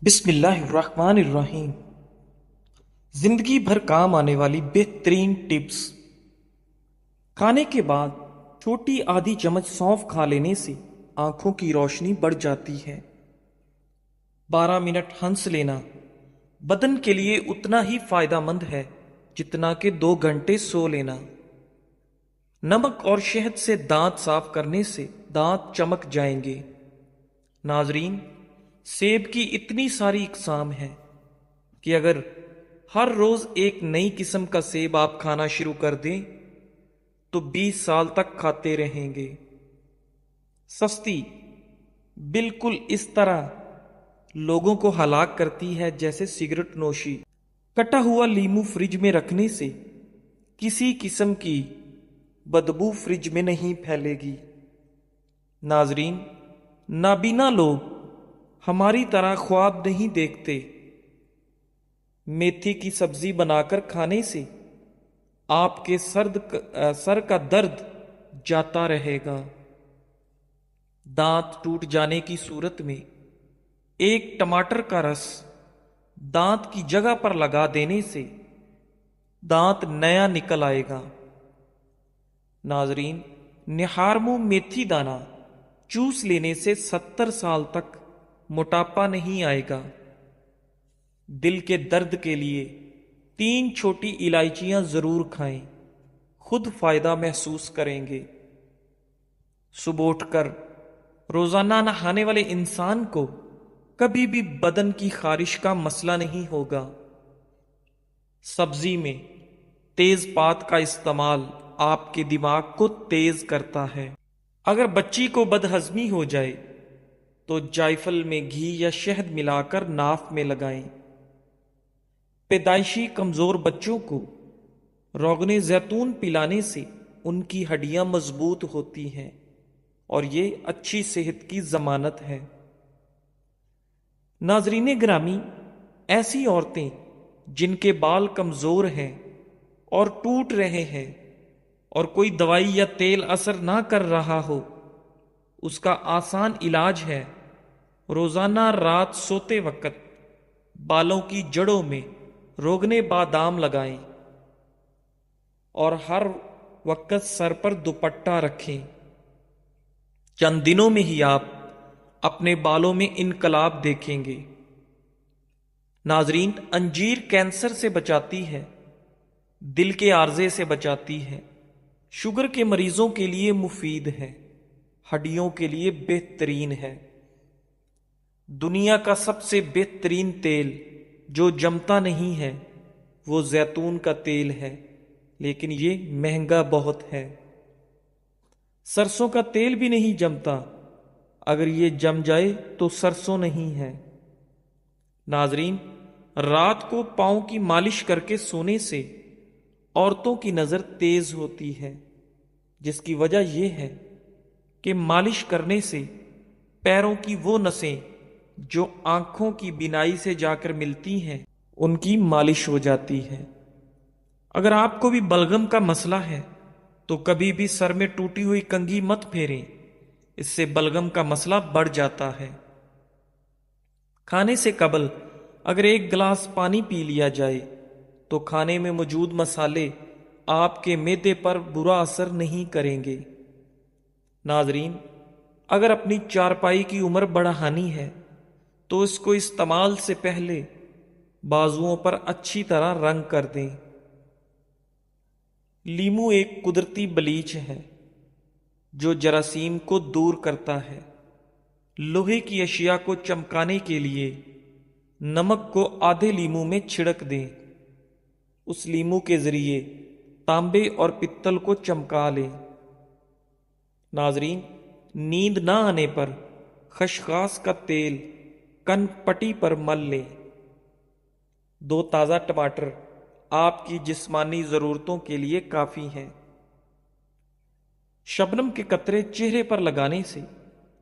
بسم اللہ الرحمن الرحیم۔ زندگی بھر کام آنے والی بہترین ٹپس۔ کھانے کے بعد چھوٹی آدھی چمچ سونف کھا لینے سے آنکھوں کی روشنی بڑھ جاتی ہے۔ 12 منٹ ہنس لینا بدن کے لیے اتنا ہی فائدہ مند ہے جتنا کہ 2 گھنٹے سو لینا۔ نمک اور شہد سے دانت صاف کرنے سے دانت چمک جائیں گے۔ ناظرین، سیب کی اتنی ساری اقسام ہیں کہ اگر ہر روز ایک نئی قسم کا سیب آپ کھانا شروع کر دیں تو 20 سال تک کھاتے رہیں گے۔ سستی بالکل اس طرح لوگوں کو ہلاک کرتی ہے جیسے سگریٹ نوشی۔ کٹا ہوا لیمو فریج میں رکھنے سے کسی قسم کی بدبو فریج میں نہیں پھیلے گی۔ ناظرین، نابینا لوگ ہماری طرح خواب نہیں دیکھتے۔ میتھی کی سبزی بنا کر کھانے سے آپ کے سر کا درد جاتا رہے گا۔ دانت ٹوٹ جانے کی صورت میں ایک ٹماٹر کا رس دانت کی جگہ پر لگا دینے سے دانت نیا نکل آئے گا۔ ناظرین، نہارمو میتھی دانہ چوس لینے سے 70 سال تک موٹاپا نہیں آئے گا۔ دل کے درد کے لیے 3 چھوٹی الائچیاں ضرور کھائیں، خود فائدہ محسوس کریں گے۔ صبح اٹھ کر روزانہ نہانے والے انسان کو کبھی بھی بدن کی خارش کا مسئلہ نہیں ہوگا۔ سبزی میں تیز پات کا استعمال آپ کے دماغ کو تیز کرتا ہے۔ اگر بچی کو بدہضمی ہو جائے تو جائفل میں گھی یا شہد ملا کر ناف میں لگائیں۔ پیدائشی کمزور بچوں کو روغن زیتون پلانے سے ان کی ہڈیاں مضبوط ہوتی ہیں اور یہ اچھی صحت کی ضمانت ہے۔ ناظرین گرامی، ایسی عورتیں جن کے بال کمزور ہیں اور ٹوٹ رہے ہیں اور کوئی دوائی یا تیل اثر نہ کر رہا ہو، اس کا آسان علاج ہے روزانہ رات سوتے وقت بالوں کی جڑوں میں روغن بادام لگائیں اور ہر وقت سر پر دوپٹہ رکھیں۔ چند دنوں میں ہی آپ اپنے بالوں میں انقلاب دیکھیں گے۔ ناظرین، انجیر کینسر سے بچاتی ہے، دل کے عارضے سے بچاتی ہے، شوگر کے مریضوں کے لیے مفید ہے، ہڈیوں کے لیے بہترین ہے۔ دنیا کا سب سے بہترین تیل جو جمتا نہیں ہے وہ زیتون کا تیل ہے، لیکن یہ مہنگا بہت ہے۔ سرسوں کا تیل بھی نہیں جمتا، اگر یہ جم جائے تو سرسوں نہیں ہے۔ ناظرین، رات کو پاؤں کی مالش کر کے سونے سے عورتوں کی نظر تیز ہوتی ہے، جس کی وجہ یہ ہے کہ مالش کرنے سے پیروں کی وہ نسیں جو آنکھوں کی بینائی سے جا کر ملتی ہیں ان کی مالش ہو جاتی ہے۔ اگر آپ کو بھی بلغم کا مسئلہ ہے تو کبھی بھی سر میں ٹوٹی ہوئی کنگھی مت پھیریں، اس سے بلغم کا مسئلہ بڑھ جاتا ہے۔ کھانے سے قبل اگر 1 گلاس پانی پی لیا جائے تو کھانے میں موجود مسالے آپ کے معدے پر برا اثر نہیں کریں گے۔ ناظرین، اگر اپنی چارپائی کی عمر بڑھانی ہے تو اس کو استعمال سے پہلے بازوؤں پر اچھی طرح رنگ کر دیں۔ لیمو ایک قدرتی بلیچ ہے جو جراثیم کو دور کرتا ہے۔ لوہے کی اشیاء کو چمکانے کے لیے نمک کو آدھے لیمو میں چھڑک دیں۔ اس لیمو کے ذریعے تانبے اور پتل کو چمکا لیں۔ ناظرین، نیند نہ آنے پر خسخاس کا تیل کن پٹی پر مل لیں۔ 2 تازہ ٹماٹر آپ کی جسمانی ضرورتوں کے لیے کافی ہیں۔ شبنم کے قطرے چہرے پر لگانے سے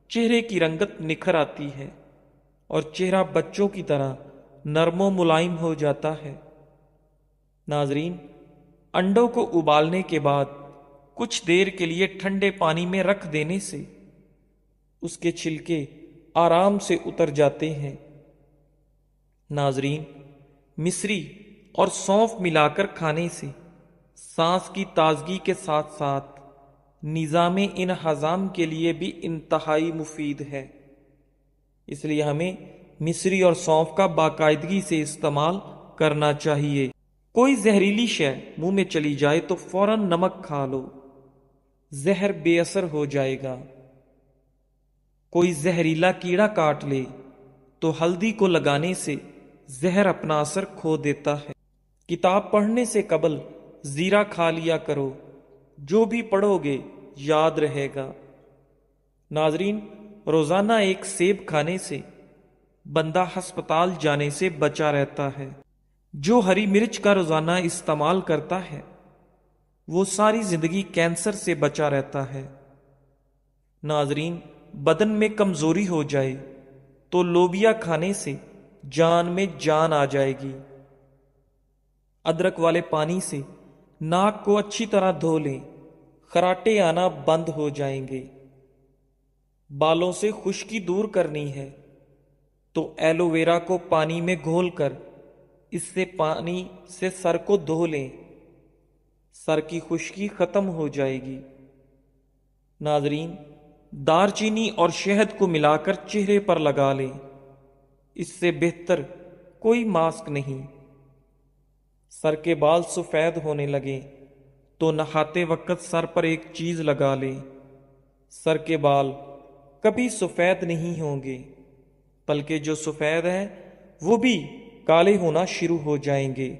چہرے کی رنگت نکھر آتی ہے اور چہرہ بچوں کی طرح نرم و ملائم ہو جاتا ہے۔ ناظرین، انڈوں کو ابالنے کے بعد کچھ دیر کے لیے ٹھنڈے پانی میں رکھ دینے سے اس کے چھلکے آرام سے اتر جاتے ہیں۔ ناظرین، مصری اور سونف ملا کر کھانے سے سانس کی تازگی کے ساتھ ساتھ نظام انہضام کے لیے بھی انتہائی مفید ہے۔ اس لیے ہمیں مصری اور سونف کا باقاعدگی سے استعمال کرنا چاہیے۔ کوئی زہریلی شے منہ میں چلی جائے تو فوراً نمک کھا لو، زہر بے اثر ہو جائے گا۔ کوئی زہریلا کیڑا کاٹ لے تو ہلدی کو لگانے سے زہر اپنا اثر کھو دیتا ہے۔ کتاب پڑھنے سے قبل زیرہ کھا لیا کرو، جو بھی پڑھو گے یاد رہے گا۔ ناظرین، روزانہ ایک سیب کھانے سے بندہ ہسپتال جانے سے بچا رہتا ہے۔ جو ہری مرچ کا روزانہ استعمال کرتا ہے وہ ساری زندگی کینسر سے بچا رہتا ہے۔ ناظرین، بدن میں کمزوری ہو جائے تو لوبیا کھانے سے جان میں جان آ جائے گی۔ ادرک والے پانی سے ناک کو اچھی طرح دھو لیں، خراٹے آنا بند ہو جائیں گے۔ بالوں سے خشکی دور کرنی ہے تو ایلو ویرا کو پانی میں گھول کر اس سے پانی سے سر کو دھو لیں، سر کی خشکی ختم ہو جائے گی۔ ناظرین، دار چینی اور شہد کو ملا کر چہرے پر لگا لیں، اس سے بہتر کوئی ماسک نہیں۔ سر کے بال سفید ہونے لگیں تو نہاتے وقت سر پر ایک چیز لگا لیں، سر کے بال کبھی سفید نہیں ہوں گے، بلکہ جو سفید ہیں وہ بھی کالے ہونا شروع ہو جائیں گے۔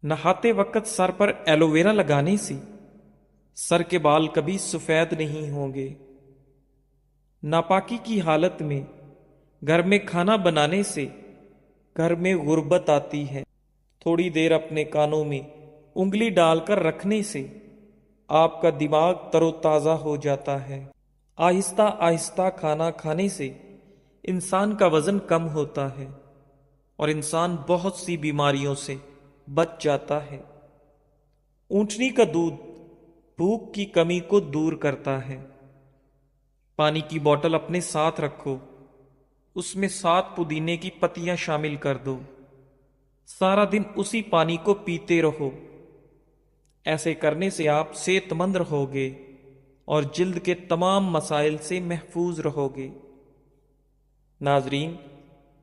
نہاتے وقت سر پر ایلو ویرا لگانے سے سر کے بال کبھی سفید نہیں ہوں گے۔ ناپاکی کی حالت میں گھر میں کھانا بنانے سے گھر میں غربت آتی ہے۔ تھوڑی دیر اپنے کانوں میں انگلی ڈال کر رکھنے سے آپ کا دماغ تر و تازہ ہو جاتا ہے۔ آہستہ آہستہ کھانا کھانے سے انسان کا وزن کم ہوتا ہے اور انسان بہت سی بیماریوں سے بچ جاتا ہے۔ اونٹنی کا دودھ بھوک کی کمی کو دور کرتا ہے۔ پانی کی بوتل اپنے ساتھ رکھو، اس میں 7 پودینے کی پتیاں شامل کر دو، سارا دن اسی پانی کو پیتے رہو۔ ایسے کرنے سے آپ صحت مند رہو گے اور جلد کے تمام مسائل سے محفوظ رہو گے۔ ناظرین،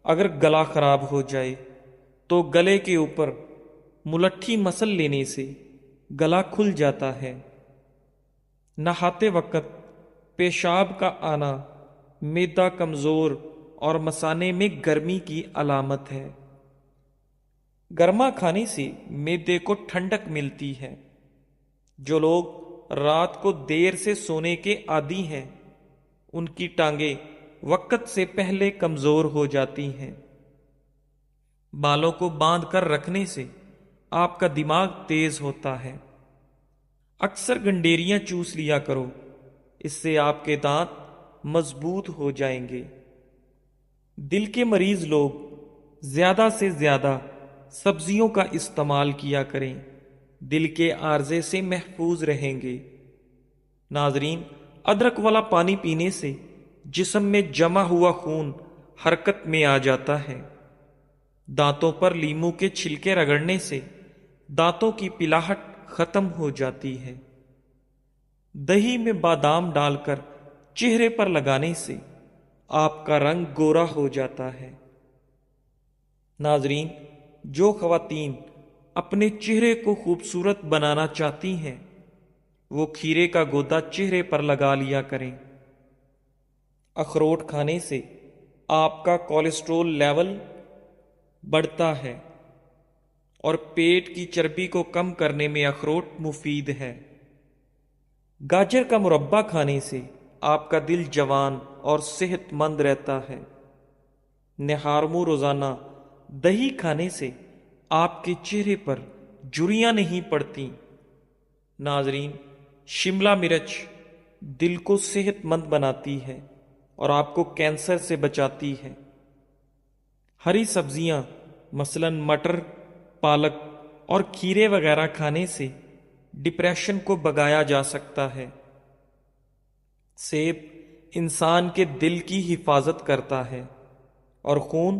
اگر گلا خراب ہو جائے تو گلے کے اوپر ملٹھی مسل لینے سے گلا کھل جاتا ہے۔ نہاتے وقت پیشاب کا آنا معدہ کمزور اور مثانے میں گرمی کی علامت ہے۔ گرما کھانے سے معدے کو ٹھنڈک ملتی ہے۔ جو لوگ رات کو دیر سے سونے کے عادی ہیں ان کی ٹانگیں وقت سے پہلے کمزور ہو جاتی ہیں۔ بالوں کو باندھ کر رکھنے سے آپ کا دماغ تیز ہوتا ہے۔ اکثر گنڈیریاں چوس لیا کرو، اس سے آپ کے دانت مضبوط ہو جائیں گے۔ دل کے مریض لوگ زیادہ سے زیادہ سبزیوں کا استعمال کیا کریں، دل کے عارضے سے محفوظ رہیں گے۔ ناظرین، ادرک والا پانی پینے سے جسم میں جمع ہوا خون حرکت میں آ جاتا ہے۔ دانتوں پر لیموں کے چھلکے رگڑنے سے دانتوں کی پلاہٹ ختم ہو جاتی ہے۔ دہی میں بادام ڈال کر چہرے پر لگانے سے آپ کا رنگ گورا ہو جاتا ہے۔ ناظرین، جو خواتین اپنے چہرے کو خوبصورت بنانا چاہتی ہیں وہ کھیرے کا گودا چہرے پر لگا لیا کریں۔ اخروٹ کھانے سے آپ کا کولیسٹرول لیول بڑھتا ہے اور پیٹ کی چربی کو کم کرنے میں اخروٹ مفید ہے۔ گاجر کا مربع کھانے سے آپ کا دل جوان اور صحت مند رہتا ہے۔ نہار منہ روزانہ دہی کھانے سے آپ کے چہرے پر جھریاں نہیں پڑتی۔ ناظرین، شملہ مرچ دل کو صحت مند بناتی ہے اور آپ کو کینسر سے بچاتی ہے۔ ہری سبزیاں مثلاً مٹر، پالک اور کھیرے وغیرہ کھانے سے ڈپریشن کو بھگایا جا سکتا ہے۔ سیب انسان کے دل کی حفاظت کرتا ہے اور خون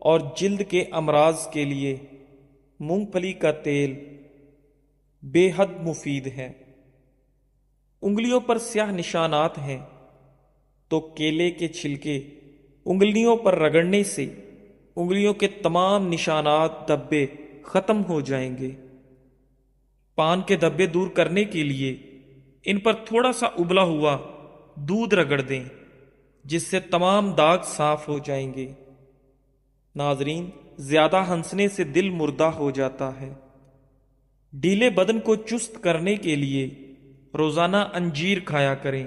اور جلد کے امراض کے لیے مونگ پھلی کا تیل بے حد مفید ہے۔ انگلیوں پر سیاہ نشانات ہیں تو کیلے کے چھلکے انگلیوں پر رگڑنے سے انگلیوں کے تمام نشانات دھبے ختم ہو جائیں گے۔ پان کے دھبے دور کرنے کے لیے ان پر تھوڑا سا ابلا ہوا دودھ رگڑ دیں، جس سے تمام داغ صاف ہو جائیں گے۔ ناظرین، زیادہ ہنسنے سے دل مردہ ہو جاتا ہے۔ ڈھیلے بدن کو چست کرنے کے لیے روزانہ انجیر کھایا کریں،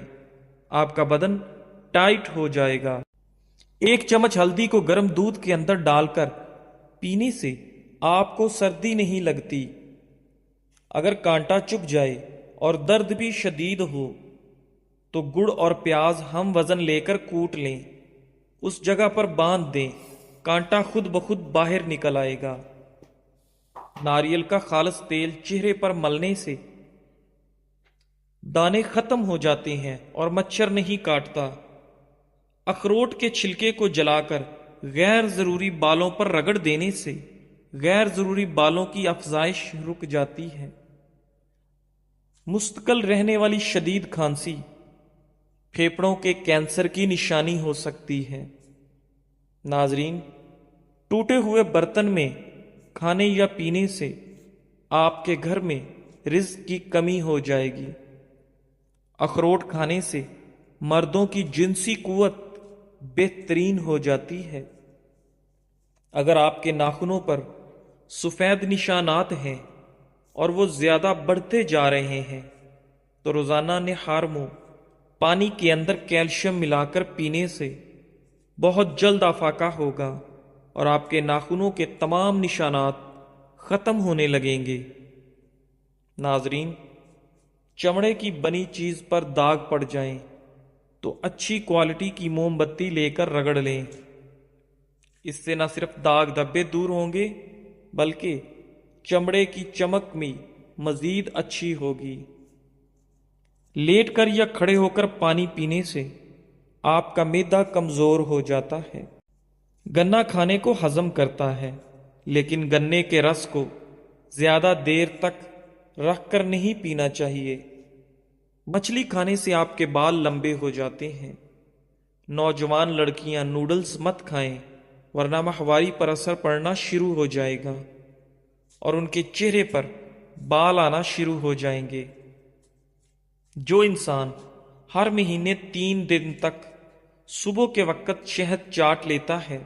آپ کا بدن ٹائٹ ہو جائے گا۔ 1 چمچ ہلدی کو گرم دودھ کے اندر ڈال کر پینے سے آپ کو سردی نہیں لگتی۔ اگر کانٹا چبھ جائے اور درد بھی شدید ہو تو گڑ اور پیاز ہم وزن لے کر کوٹ لیں، اس جگہ پر باندھ دیں، کانٹا خود بخود باہر نکل آئے گا۔ ناریل کا خالص تیل چہرے پر ملنے سے دانے ختم ہو جاتے ہیں اور مچھر نہیں کاٹتا۔ اخروٹ کے چھلکے کو جلا کر غیر ضروری بالوں پر رگڑ دینے سے غیر ضروری بالوں کی افزائش رک جاتی ہے۔ مستقل رہنے والی شدید کھانسی پھیپھڑوں کے کینسر کی نشانی ہو سکتی ہے۔ ناظرین، ٹوٹے ہوئے برتن میں کھانے یا پینے سے آپ کے گھر میں رزق کی کمی ہو جائے گی۔ اخروٹ کھانے سے مردوں کی جنسی قوت بہترین ہو جاتی ہے۔ اگر آپ کے ناخنوں پر سفید نشانات ہیں اور وہ زیادہ بڑھتے جا رہے ہیں تو روزانہ نہار منہ پانی کے اندر کیلشیم ملا کر پینے سے بہت جلد افاقہ ہوگا اور آپ کے ناخنوں کے تمام نشانات ختم ہونے لگیں گے۔ ناظرین، چمڑے کی بنی چیز پر داغ پڑ جائیں تو اچھی کوالٹی کی موم بتی لے کر رگڑ لیں، اس سے نہ صرف داغ دھبے دور ہوں گے بلکہ چمڑے کی چمک بھی مزید اچھی ہوگی۔ لیٹ کر یا کھڑے ہو کر پانی پینے سے آپ کا معدہ کمزور ہو جاتا ہے۔ گنا کھانے کو ہضم کرتا ہے، لیکن گنے کے رس کو زیادہ دیر تک رکھ کر نہیں پینا چاہیے۔ مچھلی کھانے سے آپ کے بال لمبے ہو جاتے ہیں۔ نوجوان لڑکیاں نوڈلز مت کھائیں ورنہ ماہواری پر اثر پڑنا شروع ہو جائے گا اور ان کے چہرے پر بال آنا شروع ہو جائیں گے۔ جو انسان ہر مہینے 3 دن تک صبح کے وقت شہد چاٹ لیتا ہے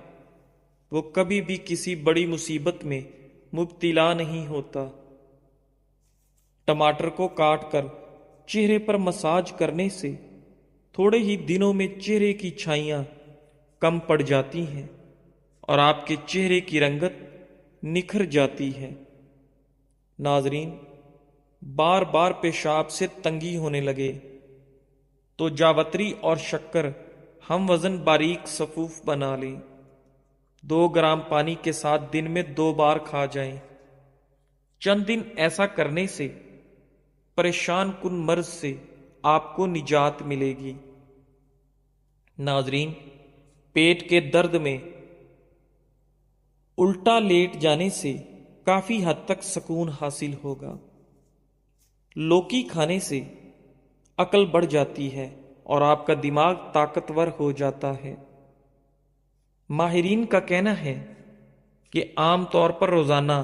وہ کبھی بھی کسی بڑی مصیبت میں مبتلا نہیں ہوتا۔ ٹماٹر کو کاٹ کر چہرے پر مساج کرنے سے تھوڑے ہی دنوں میں چہرے کی چھائیاں کم پڑ جاتی ہیں اور آپ کے چہرے کی رنگت نکھر جاتی ہے۔ ناظرین، بار بار پیشاب سے تنگی ہونے لگے تو جاوتری اور شکر ہم وزن باریک صفوف بنا لیں، 2 گرام پانی کے ساتھ دن میں 2 بار کھا جائیں۔ چند دن ایسا کرنے سے پریشان کن مرض سے آپ کو نجات ملے گی۔ ناظرین، پیٹ کے درد میں الٹا لیٹ جانے سے کافی حد تک سکون حاصل ہوگا۔ لوکی کھانے سے عقل بڑھ جاتی ہے اور آپ کا دماغ طاقتور ہو جاتا ہے۔ ماہرین کا کہنا ہے کہ عام طور پر روزانہ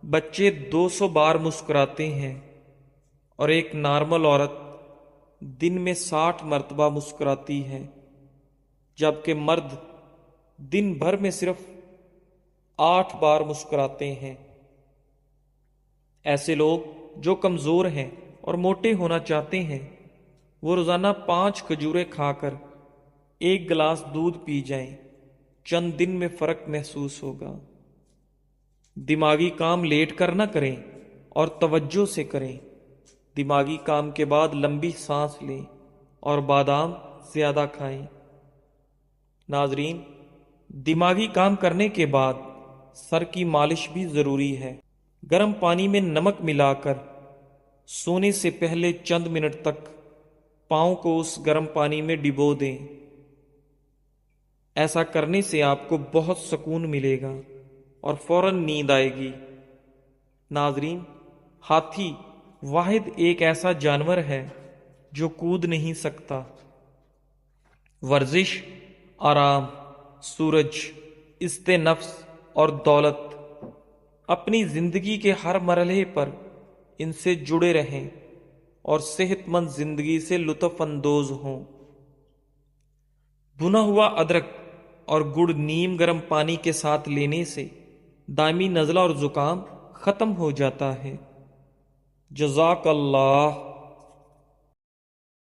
بچے 200 بار مسکراتے ہیں اور ایک نارمل عورت دن میں 60 مرتبہ مسکراتی ہے، جبکہ مرد دن بھر میں صرف 8 بار مسکراتے ہیں۔ ایسے لوگ جو کمزور ہیں اور موٹے ہونا چاہتے ہیں وہ روزانہ 5 کھجوریں کھا کر 1 گلاس دودھ پی جائیں، چند دن میں فرق محسوس ہوگا۔ دماغی کام لیٹ کر نہ کریں اور توجہ سے کریں۔ دماغی کام کے بعد لمبی سانس لیں اور بادام زیادہ کھائیں۔ ناظرین، دماغی کام کرنے کے بعد سر کی مالش بھی ضروری ہے۔ گرم پانی میں نمک ملا کر سونے سے پہلے چند منٹ تک پاؤں کو اس گرم پانی میں ڈبو دیں۔ ایسا کرنے سے آپ کو بہت سکون ملے گا اور فوراً نیند آئے گی۔ ناظرین، ہاتھی واحد ایک ایسا جانور ہے جو کود نہیں سکتا۔ ورزش، آرام، سورج، عزت نفس اور دولت، اپنی زندگی کے ہر مرحلے پر ان سے جڑے رہیں اور صحت مند زندگی سے لطف اندوز ہوں۔ بھنا ہوا ادرک اور گڑ نیم گرم پانی کے ساتھ لینے سے دائمی نزلہ اور زکام ختم ہو جاتا ہے۔ جزاک اللہ۔